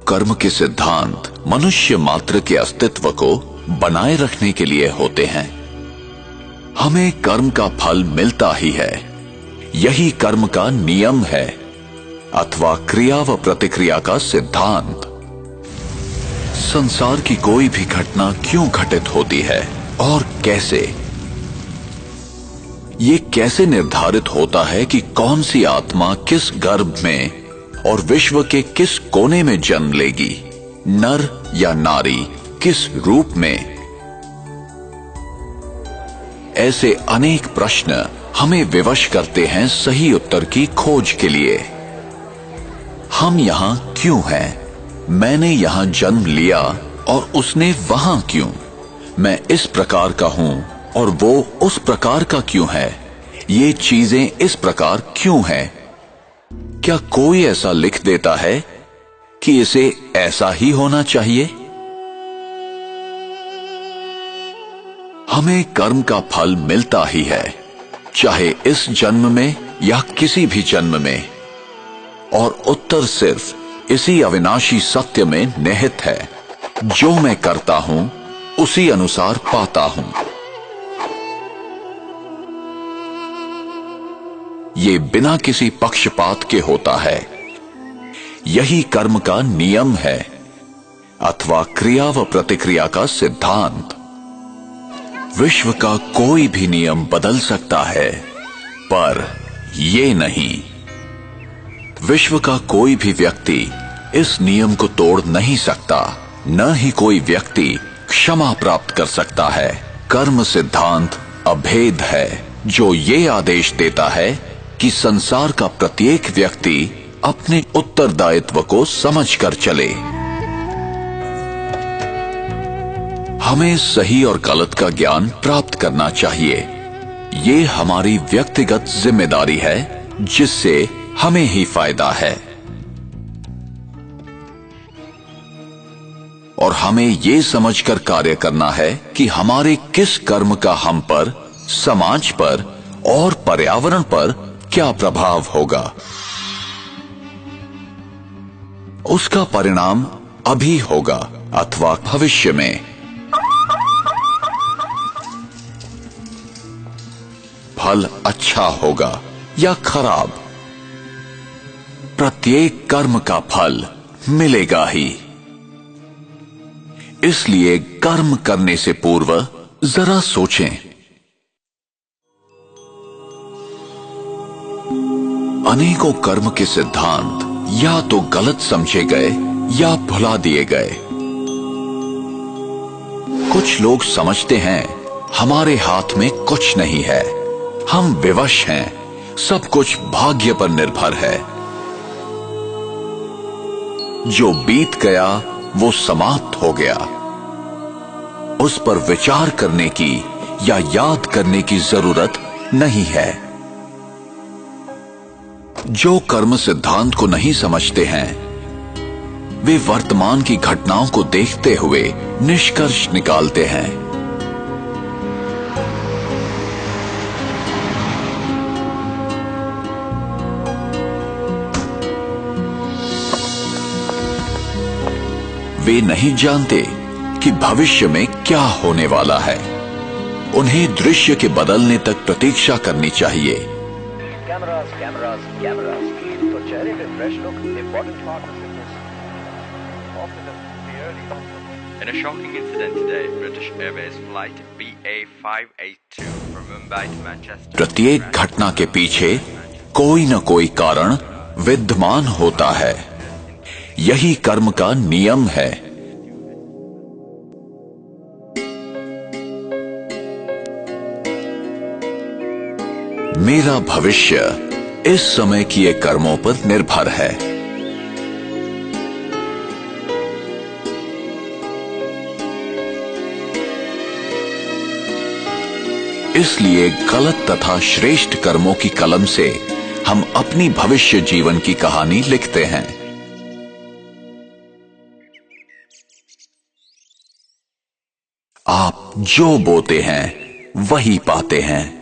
कर्म के सिद्धांत मनुष्य मात्र के अस्तित्व को बनाए रखने के लिए होते हैं। हमें कर्म का फल मिलता ही है, यही कर्म का नियम है अथवा क्रिया व प्रतिक्रिया का सिद्धांत। संसार की कोई भी घटना क्यों घटित होती है और कैसे, ये कैसे निर्धारित होता है कि कौन सी आत्मा किस गर्भ में और विश्व के किस कोने में जन्म लेगी, नर या नारी, किस रूप में। ऐसे अनेक प्रश्न हमें विवश करते हैं सही उत्तर की खोज के लिए। हम यहां क्यों हैं? मैंने यहां जन्म लिया और उसने वहां क्यों? मैं इस प्रकार का हूं और वो उस प्रकार का क्यों है? ये चीजें इस प्रकार क्यों हैं? क्या कोई ऐसा लिख देता है कि इसे ऐसा ही होना चाहिए? हमें कर्म का फल मिलता ही है, चाहे इस जन्म में या किसी भी जन्म में, और उत्तर सिर्फ इसी अविनाशी सत्य में निहित है, जो मैं करता हूं उसी अनुसार पाता हूं। ये बिना किसी पक्षपात के होता है, यही कर्म का नियम है अथवा क्रिया व प्रतिक्रिया का सिद्धांत। विश्व का कोई भी नियम बदल सकता है, पर ये नहीं। विश्व का कोई भी व्यक्ति इस नियम को तोड़ नहीं सकता, न ही कोई व्यक्ति क्षमा प्राप्त कर सकता है। कर्म सिद्धांत अभेद है, जो ये आदेश देता है कि संसार का प्रत्येक व्यक्ति अपने उत्तरदायित्व को समझकर चले। हमें सही और गलत का ज्ञान प्राप्त करना चाहिए। ये हमारी व्यक्तिगत जिम्मेदारी है, जिससे हमें ही फायदा है। और हमें ये समझकर कार्य करना है कि हमारे किस कर्म का हम पर, समाज पर और पर्यावरण पर क्या प्रभाव होगा। उसका परिणाम अभी होगा अथवा भविष्य में। फल अच्छा होगा या खराब, प्रत्येक कर्म का फल मिलेगा ही। इसलिए कर्म करने से पूर्व जरा सोचें। अनेकों कर्म के सिद्धांत या तो गलत समझे गए या भुला दिए गए। कुछ लोग समझते हैं हमारे हाथ में कुछ नहीं है, हम विवश हैं, सब कुछ भाग्य पर निर्भर है। जो बीत गया वो समाप्त हो गया, उस पर विचार करने की या याद करने की जरूरत नहीं है। जो कर्म सिद्धांत को नहीं समझते हैं, वे वर्तमान की घटनाओं को देखते हुए निष्कर्ष निकालते हैं। वे नहीं जानते कि भविष्य में क्या होने वाला है। उन्हें दृश्य के बदलने तक प्रतीक्षा करनी चाहिए। तो चेहरे पे fresh look important part of fitness. In a shocking incident today, British Airways flight BA582 from Mumbai to Manchester. प्रत्येक घटना के पीछे कोई न कोई कारण विद्यमान होता है, यही कर्म का नियम है। मेरा भविष्य इस समय किए कर्मों पर निर्भर है। इसलिए गलत तथा श्रेष्ठ कर्मों की कलम से हम अपनी भविष्य जीवन की कहानी लिखते हैं। आप जो बोते हैं वही पाते हैं।